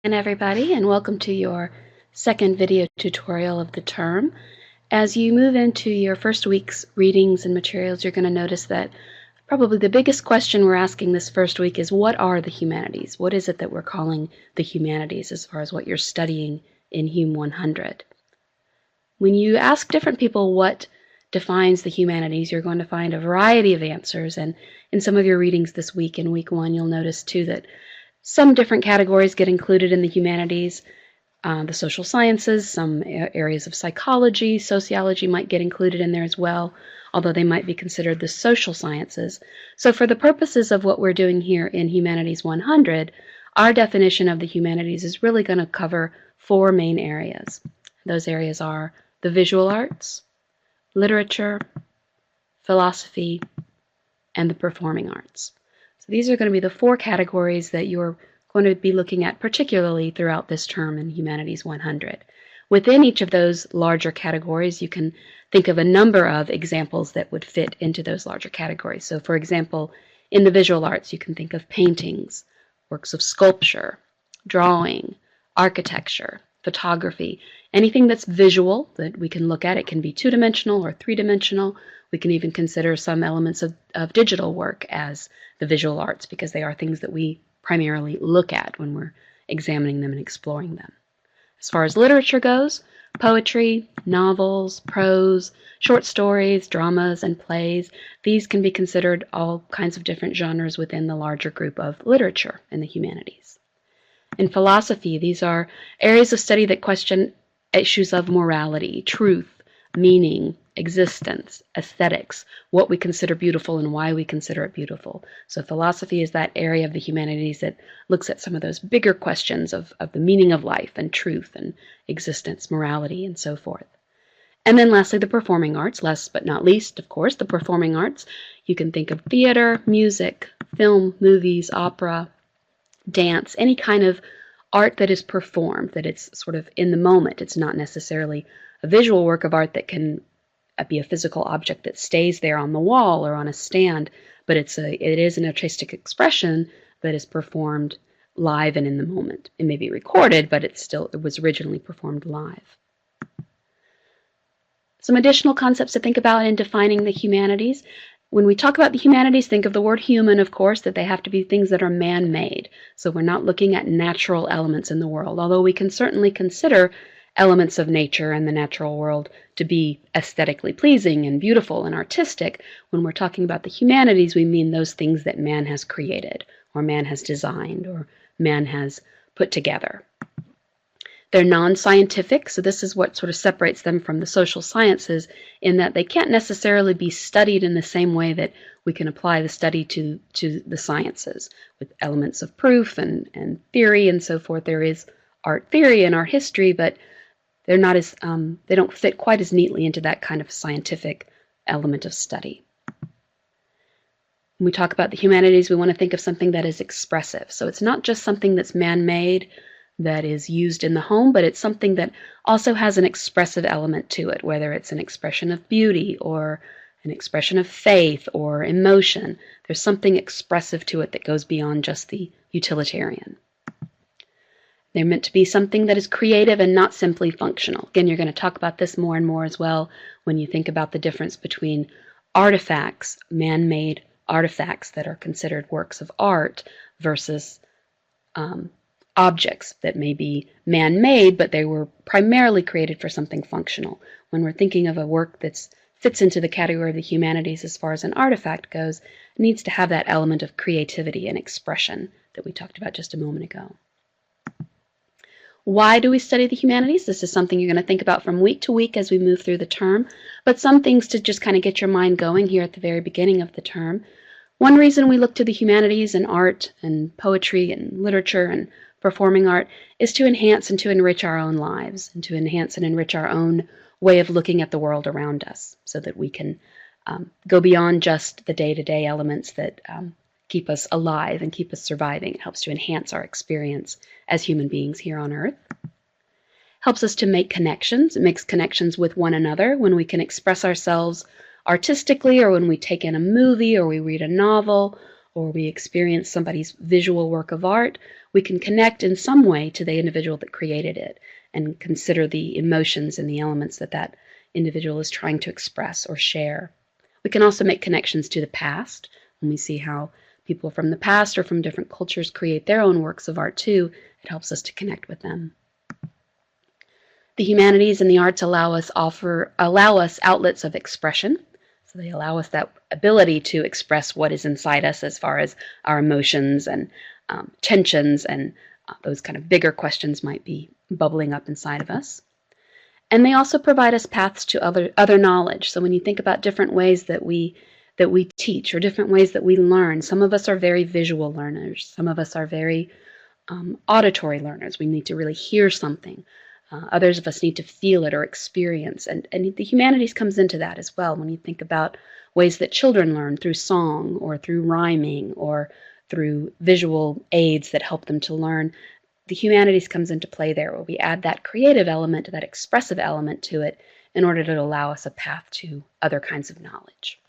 And everybody, and welcome to your second video tutorial of the term. As you move into your first week's readings and materials, you're going to notice that probably the biggest question we're asking this first week is, what are the humanities? What is it that we're calling the humanities as far as what you're studying in HUM100? When you ask different people what defines the humanities, you're going to find a variety of answers, and in some of your readings this week, in week 1, you'll notice too that some different categories get included in the humanities. The social sciences, some areas of psychology, sociology might get included in there as well, although they might be considered the social sciences. So for the purposes of what we're doing here in Humanities 100, our definition of the humanities is really going to cover 4 main areas. Those areas are the visual arts, literature, philosophy, and the performing arts. So these are going to be the 4 categories that you're going to be looking at particularly throughout this term in Humanities 100. Within each of those larger categories, you can think of a number of examples that would fit into those larger categories. So for example, in the visual arts, you can think of paintings, works of sculpture, drawing, architecture, photography, anything that's visual that we can look at. It can be 2-dimensional or 3-dimensional. We can even consider some elements of digital work as the visual arts because they are things that we primarily look at when we're examining them and exploring them. As far as literature goes, poetry, novels, prose, short stories, dramas, and plays, these can be considered all kinds of different genres within the larger group of literature in the humanities. In philosophy, these are areas of study that question issues of morality, truth, meaning, existence, aesthetics, what we consider beautiful and why we consider it beautiful. So philosophy is that area of the humanities that looks at some of those bigger questions of the meaning of life and truth and existence, morality, and so forth. And then lastly, the performing arts, last but not least, of course, the performing arts. You can think of theater, music, film, movies, opera, dance, any kind of art that is performed, that it's sort of in the moment. It's not necessarily a visual work of art that can be a physical object that stays there on the wall or on a stand, but it is an artistic expression that is performed live and in the moment. It may be recorded, but it was originally performed live. Some additional concepts to think about in defining the humanities. When we talk about the humanities, think of the word human, of course, that they have to be things that are man-made. So we're not looking at natural elements in the world, although we can certainly consider elements of nature and the natural world to be aesthetically pleasing and beautiful and artistic. When we're talking about the humanities, we mean those things that man has created, or man has designed, or man has put together. They're non-scientific, so this is what sort of separates them from the social sciences, in that they can't necessarily be studied in the same way that we can apply the study to the sciences, with elements of proof and theory and so forth. There is art theory and art history, but they're not as they don't fit quite as neatly into that kind of scientific element of study. When we talk about the humanities, we want to think of something that is expressive. So it's not just something that's man-made, that is used in the home, but it's something that also has an expressive element to it, whether it's an expression of beauty or an expression of faith or emotion. There's something expressive to it that goes beyond just the utilitarian. They're meant to be something that is creative and not simply functional. Again, you're going to talk about this more and more as well when you think about the difference between artifacts, man-made artifacts that are considered works of art, versus objects that may be man-made, but they were primarily created for something functional. When we're thinking of a work that fits into the category of the humanities as far as an artifact goes, it needs to have that element of creativity and expression that we talked about just a moment ago. Why do we study the humanities? This is something you're going to think about from week to week as we move through the term, but some things to just kind of get your mind going here at the very beginning of the term. One reason we look to the humanities and art and poetry and literature and performing art is to enhance and to enrich our own lives, and to enhance and enrich our own way of looking at the world around us, so that we can go beyond just the day-to-day elements that keep us alive and keep us surviving. It helps to enhance our experience as human beings here on Earth. Helps us to make connections. It makes connections with one another when we can express ourselves artistically, or when we take in a movie, or we read a novel, or we experience somebody's visual work of art. we can connect in some way to the individual that created it and consider the emotions and the elements that that individual is trying to express or share. We can also make connections to the past when we see how people from the past or from different cultures create their own works of art too. It helps us to connect with them. The humanities and the arts allow us outlets of expression. So they allow us that ability to express what is inside us as far as our emotions and tensions and those kind of bigger questions might be bubbling up inside of us. And they also provide us paths to other knowledge. So when you think about different ways that we teach or different ways that we learn, some of us are very visual learners. Some of us are very auditory learners. We need to really hear something. Others of us need to feel it or experience. And the humanities comes into that as well when you think about ways that children learn through song or through rhyming or through visual aids that help them to learn. The humanities comes into play there where we add that creative element, that expressive element to it in order to allow us a path to other kinds of knowledge.